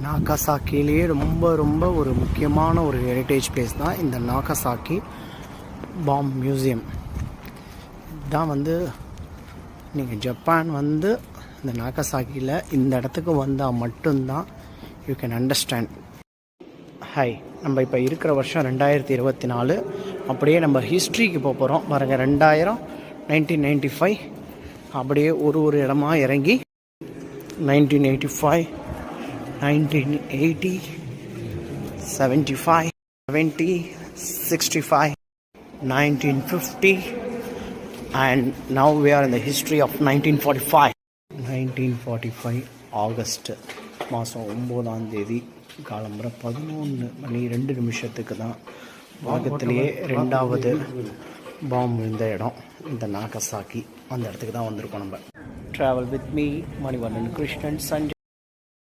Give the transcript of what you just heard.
நாகசாக்கிலேயே ரொம்ப ரொம்ப ஒரு முக்கியமான ஒரு ஹெரிட்டேஜ் பிளேஸ் தான் இந்த நாகசாக்கி பாம் மியூசியம். இதுதான் வந்து நீங்கள் ஜப்பான் வந்து இந்த நாகசாக்கியில் இந்த இடத்துக்கு வந்தால் மட்டும்தான் யூ கேன் அண்டர்ஸ்டாண்ட். ஹாய், நம்ம இப்போ இருக்கிற வருஷம் 2024. அப்படியே நம்ம ஹிஸ்ட்ரிக்கு போக போகிறோம் பாருங்கள். 2000, 1995 அப்படியே ஒரு இடமா இறங்கி 1985, 1980, 75, 70, 65, 1950 and now we are in the history of 1945. 1945 August மாதம் 9ஆம் தேதி காலம்புற 11:02 தான் உலகத்திலேயே 2வது பாம் விழுந்த இடம் இந்த நாகசாக்கி. அந்த இடத்துக்கு தான் வந்திருக்கோம் நம்ம. Travel with me Manivannan Krishnan Sanjay.